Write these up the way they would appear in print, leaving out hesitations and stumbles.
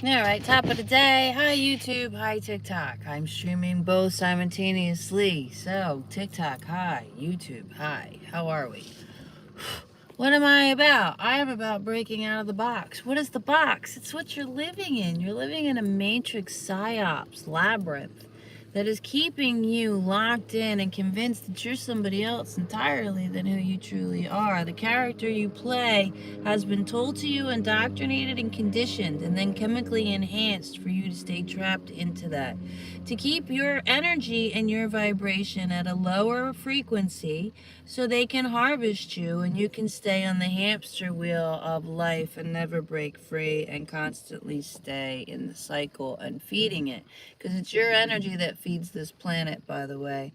Alright, top of the day. Hi YouTube, hi TikTok. I'm streaming both simultaneously. So, TikTok, hi. YouTube, hi. How are we? What am I about? I am about breaking out of the box. What is the box? It's what you're living in. You're living in a matrix psyops labyrinth that is keeping you locked in and convinced that you're somebody else entirely than who you truly are. The character you play has been told to you, indoctrinated and conditioned, and then chemically enhanced for you to stay trapped into that. To keep your energy and your vibration at a lower frequency so they can harvest you and you can stay on the hamster wheel of life and never break free and constantly stay in the cycle and feeding it. Because it's your energy that feeds this planet, by the way.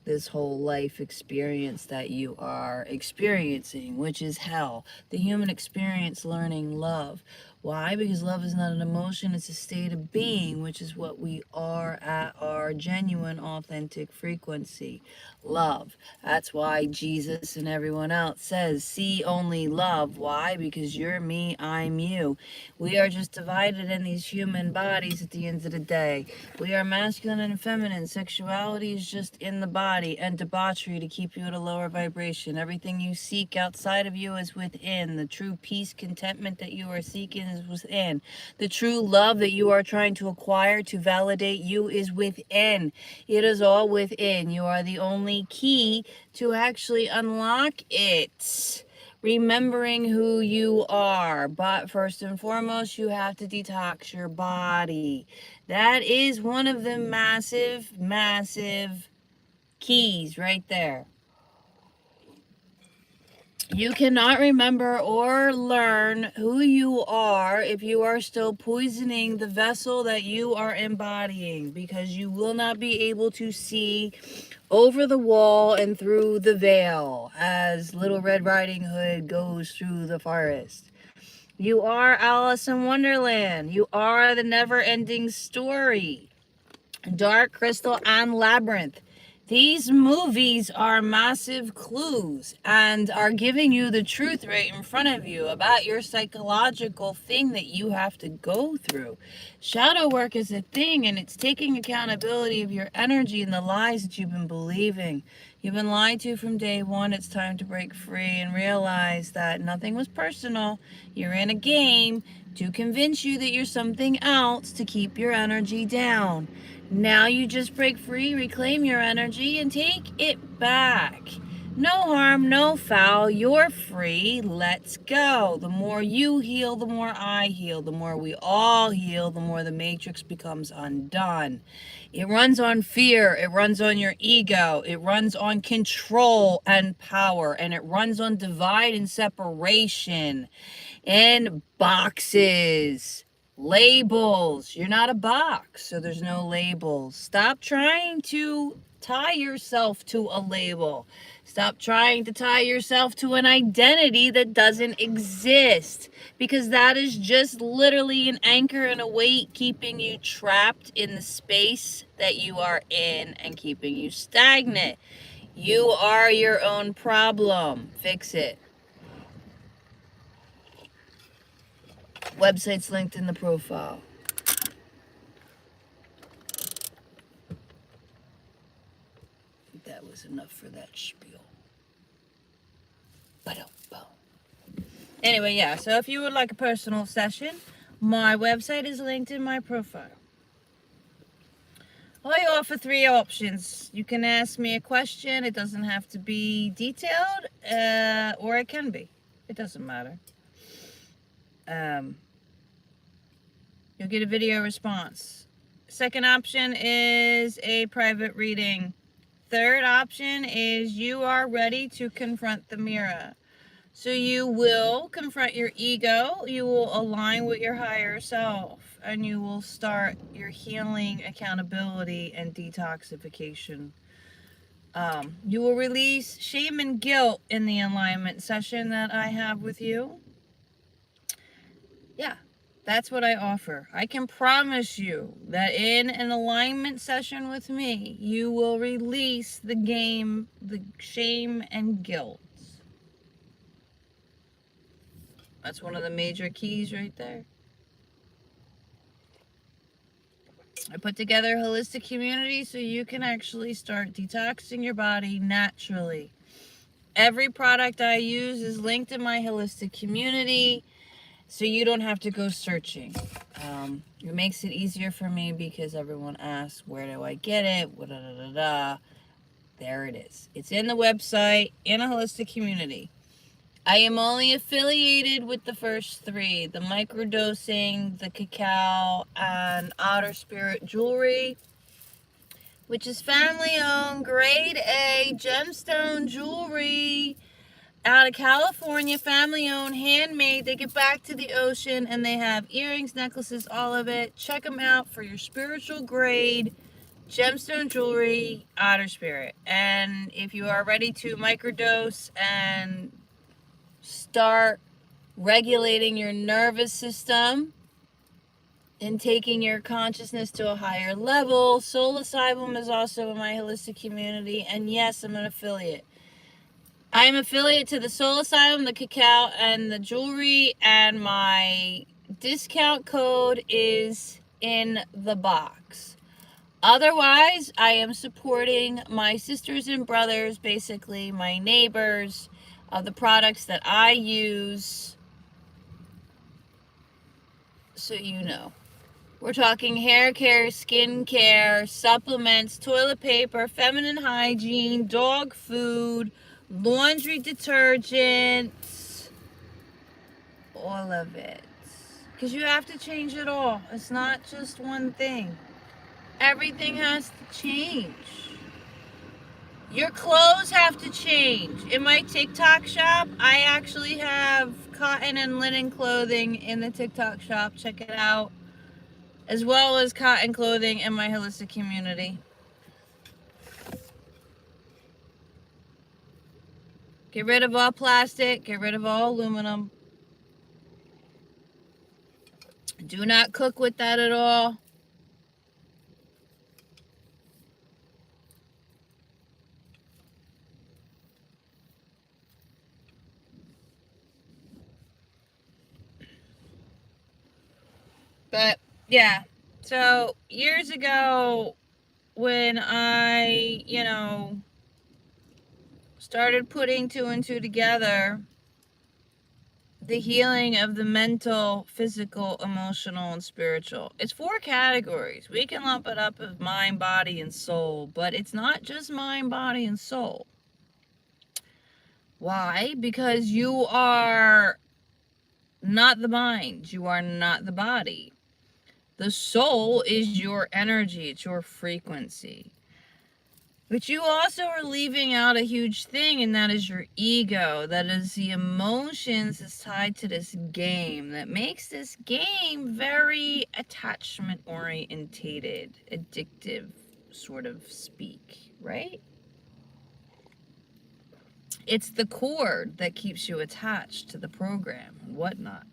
This whole life experience that you are experiencing, which is hell. The human experience learning love. Why? Because love is not an emotion, it's a state of being, which is what we are at our genuine, authentic frequency. Love. That's why Jesus and everyone else says, see only love. Why? Because you're me, I'm you. We are just divided in these human bodies at the end of the day. We are masculine and feminine. Sexuality is just in the body, and debauchery to keep you at a lower vibration. Everything you seek outside of you is within. The true peace, contentment that you are seeking is within. The true love that you are trying to acquire to validate you is within. It is all within. You are the only key to actually unlock it. Remembering who you are. But first and foremost, you have to detox your body. That is one of the massive, massive keys right there. You cannot remember or learn who you are if you are still poisoning the vessel that you are embodying, because you will not be able to see over the wall and through the veil as Little Red Riding Hood goes through the forest. You are Alice in Wonderland. You are the never-ending story. Dark Crystal and Labyrinth. These movies are massive clues and are giving you the truth right in front of you about your psychological thing that you have to go through. Shadow work is a thing, and it's taking accountability of your energy and the lies that you've been believing. You've been lied to from day one. It's time to break free and realize that nothing was personal. You're in a game to convince you that you're something else to keep your energy down. Now you just break free, reclaim your energy, and take it back. No harm, no foul. You're free. Let's go. The more you heal, the more I heal. The more we all heal, the more the matrix becomes undone. It runs on fear. It runs on your ego. It runs on control and power. And it runs on divide and separation and boxes. Labels. You're not a box, so there's no labels. Stop trying to tie yourself to a label. Stop trying to tie yourself to an identity that doesn't exist, because that is just literally an anchor and a weight keeping you trapped in the space that you are in and keeping you stagnant. You are your own problem. Fix it. Website's linked in the profile. That was enough for that spiel. Anyway, yeah, so if you would like a personal session, my website is linked in my profile. I offer 3 options. You can ask me a question. It doesn't have to be detailed, or it can be. It doesn't matter. You'll get a video response. Second option is a private reading. Third option is you are ready to confront the mirror. So you will confront your ego, you will align with your higher self, and you will start your healing, accountability, and detoxification. You will release shame and guilt in the alignment session that I have with you. Yeah, that's what I offer. I can promise you that in an alignment session with me, you will release the shame and guilt. That's one of the major keys right there. I put together a holistic community so you can actually start detoxing your body naturally. Every product I use is linked in my holistic community, so you don't have to go searching. It makes it easier for me because everyone asks, where do I get it? Da, da, da, da. There it is. It's in the website, in a holistic community. I am only affiliated with the first three, the microdosing, the cacao, and outer spirit jewelry, which is family owned, grade A gemstone jewelry out of California, family owned, handmade. They get back to the ocean and they have earrings, necklaces, all of it. Check them out for your spiritual grade gemstone jewelry, outer spirit. And if you are ready to microdose and start regulating your nervous system and taking your consciousness to a higher level, psilocybin is also in my holistic community. And yes, I'm an affiliate. I am affiliate to the psilocybin, the cacao, and the jewelry, and my discount code is in the box. Otherwise, I am supporting my sisters and brothers, basically my neighbors, of the products that I use, so you know. We're talking hair care, skin care, supplements, toilet paper, feminine hygiene, dog food, laundry detergents, all of it. Because you have to change it all. It's not just one thing. Everything has to change. Your clothes have to change. In my TikTok shop, I actually have cotton and linen clothing in the TikTok shop. Check it out. As well as cotton clothing in my holistic community. Get rid of all plastic. Get rid of all aluminum. Do not cook with that at all. But yeah, so years ago when I, started putting two and two together, the healing of the mental, physical, emotional, and spiritual. It's 4 categories. We can lump it up as mind, body, and soul, but it's not just mind, body, and soul. Why? Because you are not the mind. You are not the body. The soul is your energy. It's your frequency. But you also are leaving out a huge thing, and that is your ego. That is the emotions that's tied to this game that makes this game very attachment orientated, addictive, sort of speak, right? It's the cord that keeps you attached to the program and whatnot.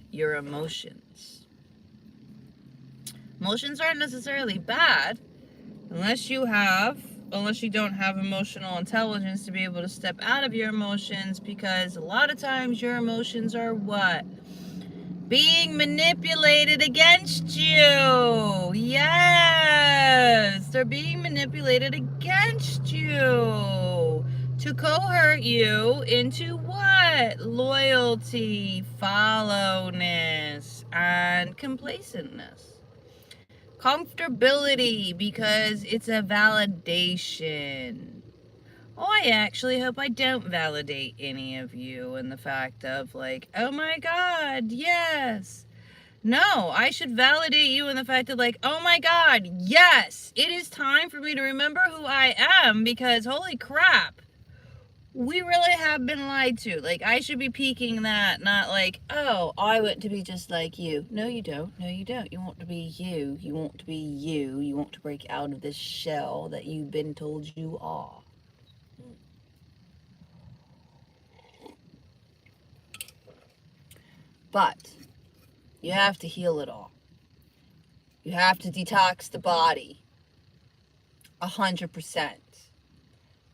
Your emotions. Emotions aren't necessarily bad unless you don't have emotional intelligence to be able to step out of your emotions, because a lot of times your emotions are what? Being manipulated against you. Yes, they're being manipulated against you to cohort you into what? Loyalty, followness, and complacentness. Comfortability, because it's a validation. Oh, I actually hope I don't validate any of you in the fact of like, oh my God, yes. No, I should validate you in the fact of like, oh my God, yes, it is time for me to remember who I am, because holy crap, we really have been lied to. Like, I should be peaking that, not like, oh, I want to be just like you. No, you don't. No, you don't. You want to be you. You want to be you. You want to break out of this shell that you've been told you are. But you have to heal it all. You have to detox the body 100%.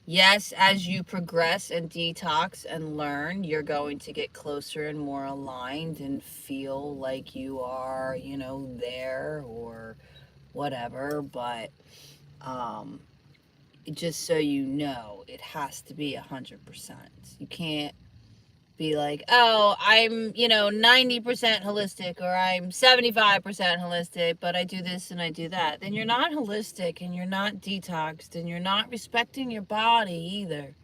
Yes, as you progress and detox and learn, you're going to get closer and more aligned and feel like you are, there, or whatever, but just so you know, it has to be 100%. You can't be like, oh, I'm, 90% holistic, or I'm 75% holistic, but I do this and I do that. Then you're not holistic, and you're not detoxed, and you're not respecting your body either.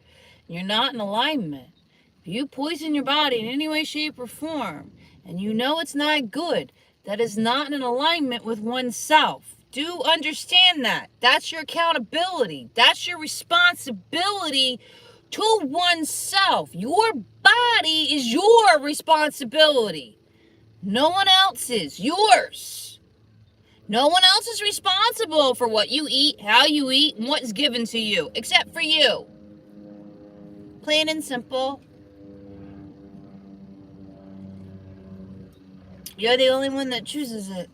You're not in alignment. If you poison your body in any way, shape, or form, and you know it's not good, that is not in alignment with oneself. Do understand that. That's your accountability. That's your responsibility to oneself. Your body is your responsibility. No one else's. Yours. No one else is responsible for what you eat, how you eat, and what's given to you, except for you. Plain and simple. You're the only one that chooses it.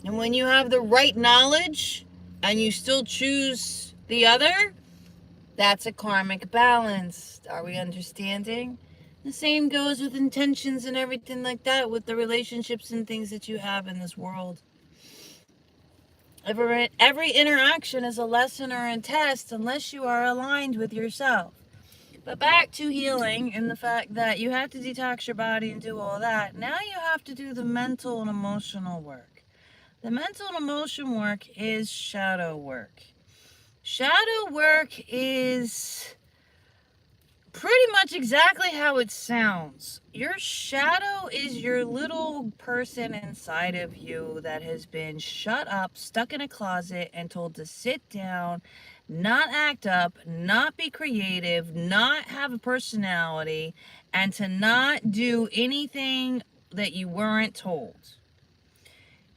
And when you have the right knowledge and you still choose the other, that's a karmic balance. Are we understanding? The same goes with intentions and everything like that, with the relationships and things that you have in this world. Every interaction is a lesson or a test unless you are aligned with yourself. But back to healing and the fact that you have to detox your body and do all that. Now you have to do the mental and emotional work. The mental and emotion work is shadow work. Shadow work is pretty much exactly how it sounds. Your shadow is your little person inside of you that has been shut up, stuck in a closet, and told to sit down, not act up, not be creative, not have a personality, and to not do anything that you weren't told.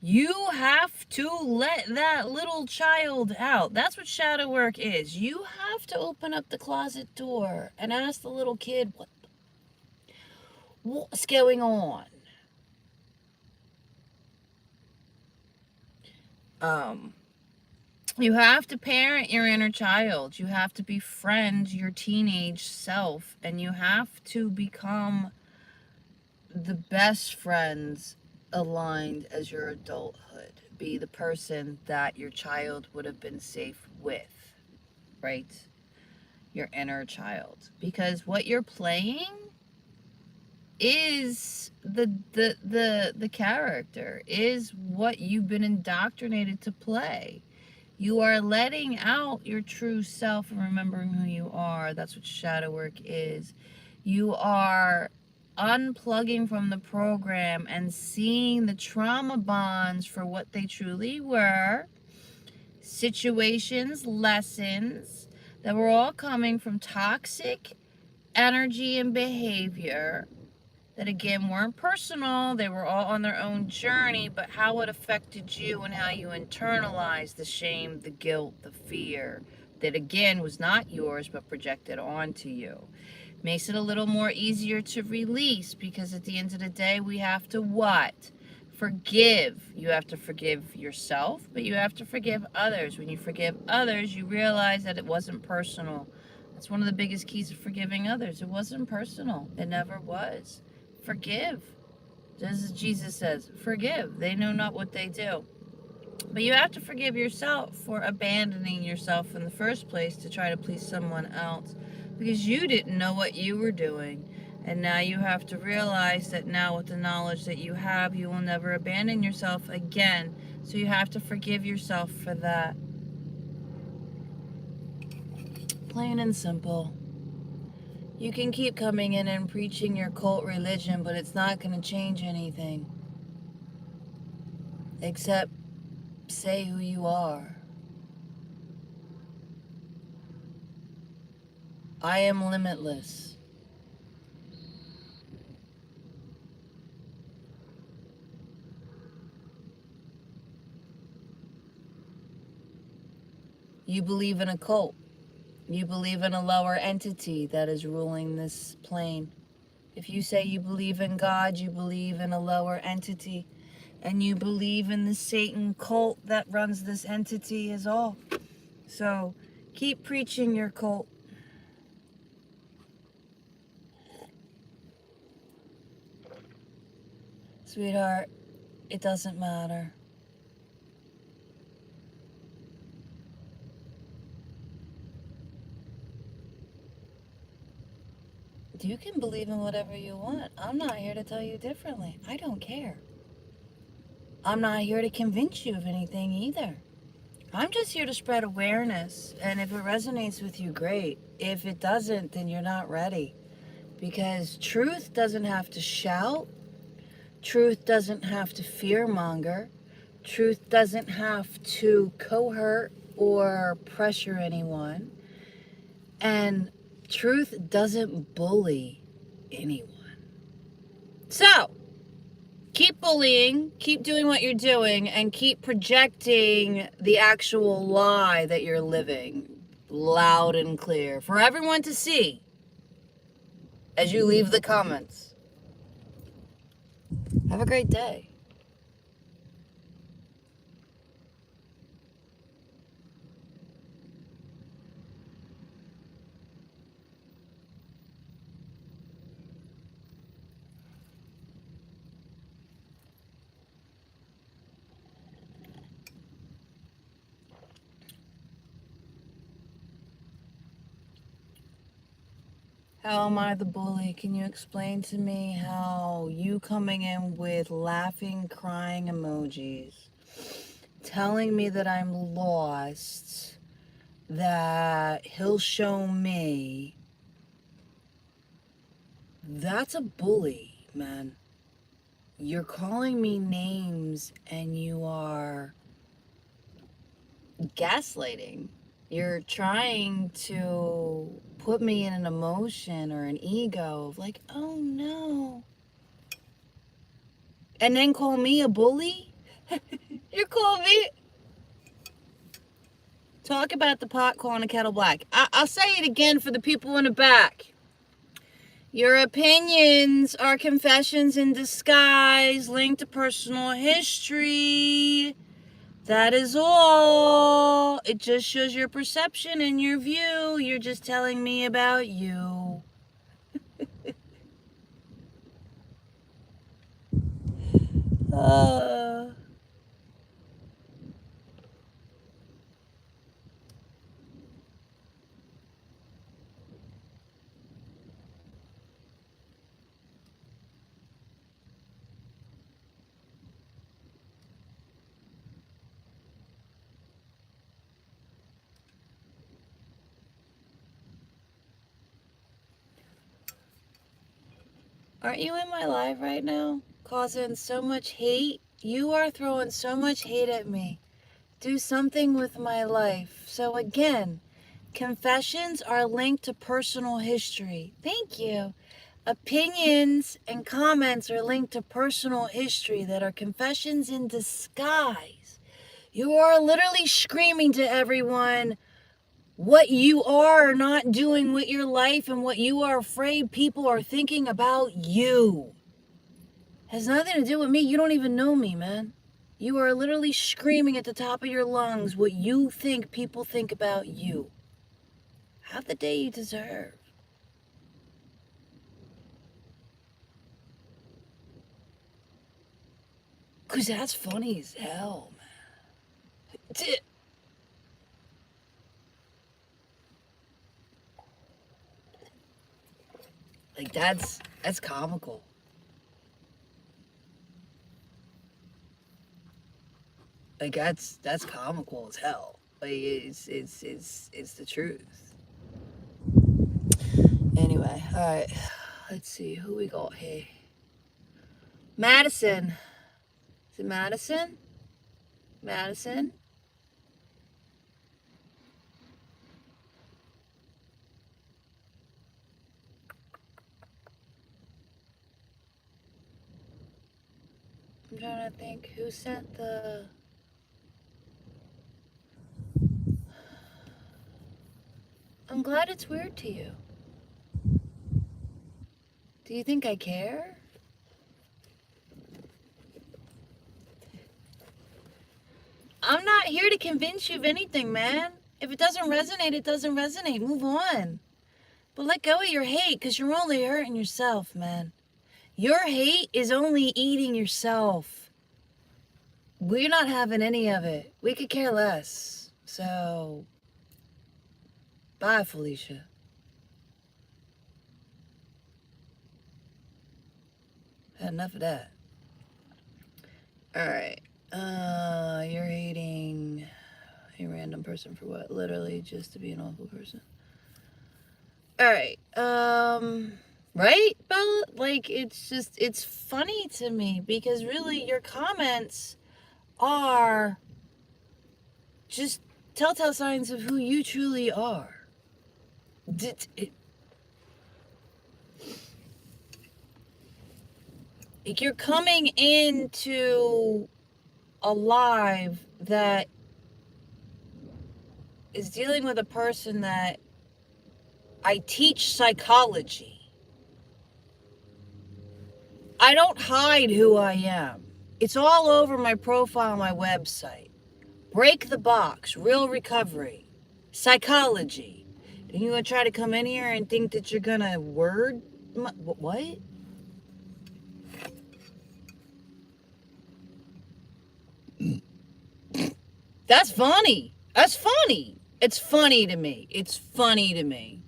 You have to let that little child out. That's what shadow work is. You have to open up the closet door and ask the little kid, what's going on? You have to parent your inner child. You have to befriend your teenage self, and you have to become the best friends aligned as your adulthood. Be the person that your child would have been safe with, right? Your inner child. Because what you're playing is the character, is what you've been indoctrinated to play. You are letting out your true self and remembering who you are. That's what shadow work is. You are unplugging from the program and seeing the trauma bonds for what they truly were. Situations, lessons that were all coming from toxic energy and behavior that again weren't personal. They were all on their own journey, but how it affected you and how you internalized the shame, the guilt, the fear that again was not yours but projected onto you. Makes it a little more easier to release, because at the end of the day we have to what? Forgive. You have to forgive yourself, but you have to forgive others. When you forgive others, you realize that it wasn't personal. That's one of the biggest keys of forgiving others. It wasn't personal. It never was. Forgive. Just as Jesus says, forgive. They know not what they do. But you have to forgive yourself for abandoning yourself in the first place to try to please someone else, because you didn't know what you were doing. And now you have to realize that now with the knowledge that you have, you will never abandon yourself again. So you have to forgive yourself for that. Plain and simple. You can keep coming in and preaching your cult religion, but it's not going to change anything. Except say who you are. I am limitless. You believe in a cult. You believe in a lower entity that is ruling this plane. If you say you believe in God, you believe in a lower entity. And you believe in the Satan cult that runs this entity is all. So keep preaching your cult. Sweetheart, it doesn't matter. You can believe in whatever you want. I'm not here to tell you differently. I don't care. I'm not here to convince you of anything either. I'm just here to spread awareness. And if it resonates with you, great. If it doesn't, then you're not ready. Because truth doesn't have to shout. Truth doesn't have to fearmonger. Truth doesn't have to cohort or pressure anyone. And truth doesn't bully anyone. So, keep bullying, keep doing what you're doing, and keep projecting the actual lie that you're living loud and clear for everyone to see as you leave the comments. Have a great day. How am I the bully? Can you explain to me how you coming in with laughing, crying emojis, telling me that I'm lost, that he'll show me? That's a bully, man. You're calling me names and you are gaslighting. You're trying to put me in an emotion or an ego of like, oh no. And then call me a bully? You're calling me? Talk about the pot calling a kettle black. I'll say it again for the people in the back. Your opinions are confessions in disguise linked to personal history. That is all. It just shows your perception and your view. You're just telling me about you. Aren't you in my life right now? Causing so much hate? You are throwing so much hate at me. Do something with my life. So again, confessions are linked to personal history. Thank you. Opinions and comments are linked to personal history that are confessions in disguise. You are literally screaming to everyone what you are not doing with your life and what you are afraid people are thinking about you. Has nothing to do with me. You don't even know me, man. You are literally screaming at the top of your lungs what you think people think about you. Have the day you deserve. Because that's funny as hell, man. Like, that's comical. Like, that's comical as hell. Like, it's the truth. Anyway, all right. Let's see who we got here. Madison. Is it Madison? Madison? I'm trying to think who sent the... I'm glad it's weird to you. Do you think I care? I'm not here to convince you of anything, man. If it doesn't resonate, it doesn't resonate. Move on. But let go of your hate, because you're only hurting yourself, man. Your hate is only eating yourself. We're not having any of it. We could care less. So, bye, Felicia. Had enough of that. Alright. You're hating a random person for what? Literally just to be an awful person. Alright. Right, Bella? Like, it's funny to me because really your comments are just telltale signs of who you truly are. You're coming into a live that is dealing with a person that I teach psychology. I don't hide who I am. It's all over my profile on my website. Break the box, real recovery, psychology. And you gonna try to come in here and think that you're gonna word what? That's funny. That's funny. It's funny to me. It's funny to me.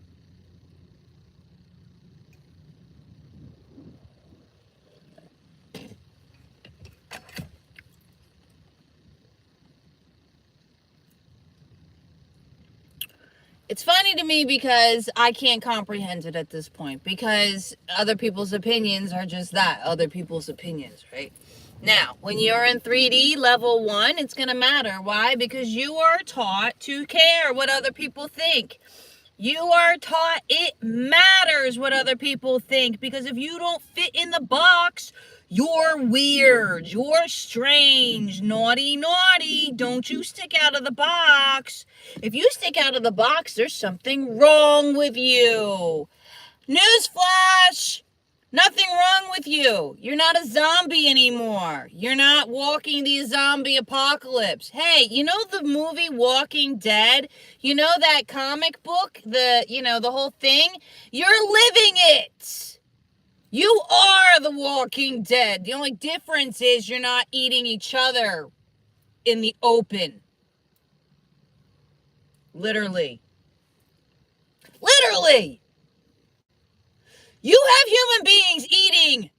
It's funny to me because I can't comprehend it at this point, because other people's opinions are just that, other people's opinions, right? Now, when you're in 3D level 1, it's going to matter. Why? Because you are taught to care what other people think. You are taught it matters what other people think, because if you don't fit in the box, you're weird, you're strange, naughty, naughty, don't you stick out of the box. If you stick out of the box, there's something wrong with you. Newsflash! Nothing wrong with you. You're not a zombie anymore. You're not walking the zombie apocalypse. Hey, you know the movie Walking Dead? You know that comic book? The whole thing? You're living it. You are the Walking Dead. The only difference is you're not eating each other in the open. Literally. Literally. You have human beings eating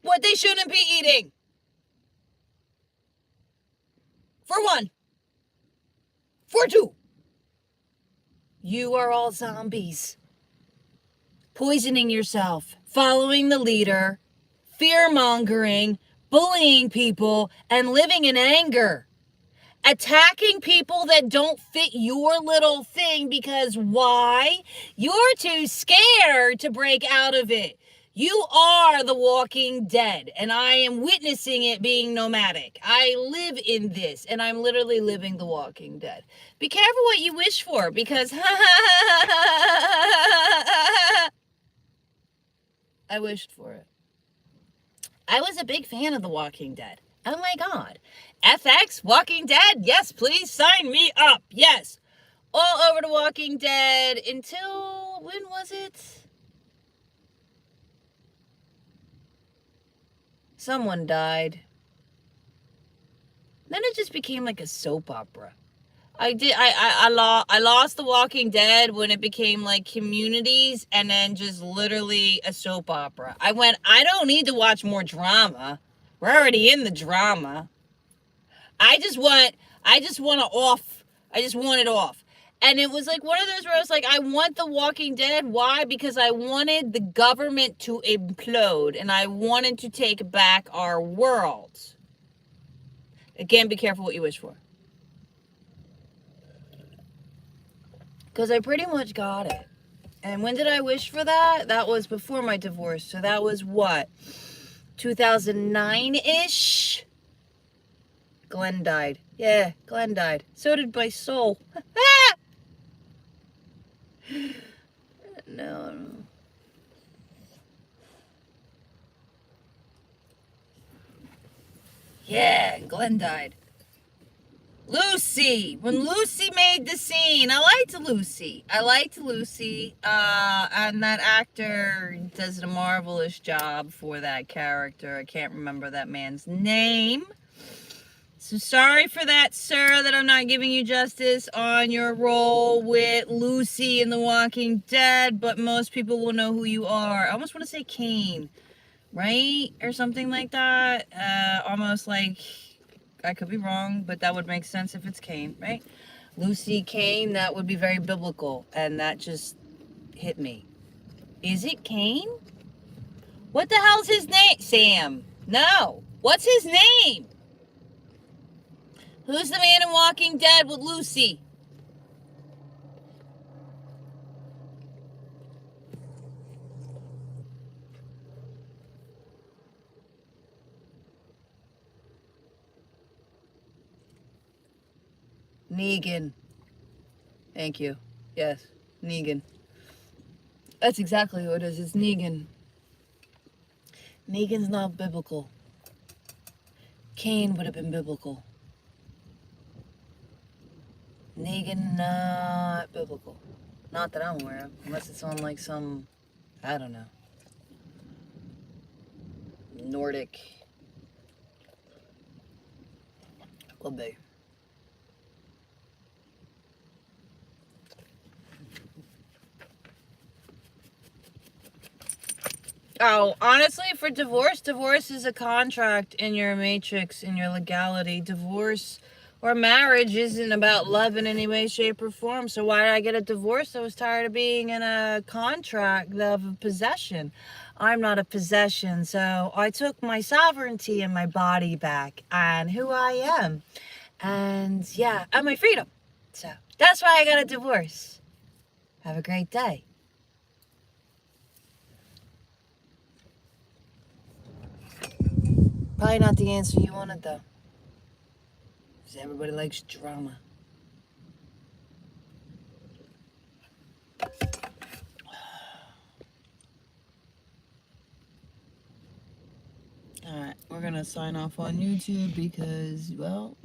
what they shouldn't be eating. For one. For two. You are all zombies. Poisoning yourself, following the leader, fear-mongering, bullying people, and living in anger. Attacking people that don't fit your little thing because why? You're too scared to break out of it. You are the Walking Dead, and I am witnessing it being nomadic. I live in this, and I'm literally living the Walking Dead. Be careful what you wish for, because I wished for it. I was a big fan of The Walking Dead. Oh my God. FX, Walking Dead? Yes, please sign me up. Yes. All over The Walking Dead until, when was it? Someone died. Then it just became like a soap opera. I lost The Walking Dead when it became like communities and then just literally a soap opera. I don't need to watch more drama. We're already in the drama. I just want it off. And it was like one of those where I was like, I want The Walking Dead. Why? Because I wanted the government to implode and I wanted to take back our world. Again, be careful what you wish for. Because I pretty much got it. And when did I wish for that? That was before my divorce. So that was what? 2009-ish? Glenn died. Yeah, Glenn died. So did my soul. No. Yeah, Glenn died. Lucy! When Lucy made the scene, I liked Lucy. And that actor does a marvelous job for that character. I can't remember that man's name. So sorry for that, sir, that I'm not giving you justice on your role with Lucy in The Walking Dead, but most people will know who you are. I almost want to say Kane, right? Or something like that. Almost like, I could be wrong, but that would make sense if it's Kane, right? Lucy Kane, that would be very biblical, and that just hit me. Is it Kane? What the hell's his name? Sam. No. What's his name? Who's the man in Walking Dead with Lucy? Negan. Thank you. Yes, Negan. That's exactly who it is. It's Negan. Negan's not biblical. Cain would have been biblical. Negan, not biblical. Not that I'm aware of. Unless it's on like some, I don't know, Nordic. Could be. Oh, honestly, for divorce is a contract in your matrix, in your legality. Divorce or marriage isn't about love in any way, shape, or form. So why did I get a divorce? I was tired of being in a contract of a possession. I'm not a possession. So I took my sovereignty and my body back and who I am. And yeah, and my freedom. So that's why I got a divorce. Have a great day. Probably not the answer you wanted, though. Because everybody likes drama. Alright, we're going to sign off on YouTube because, well...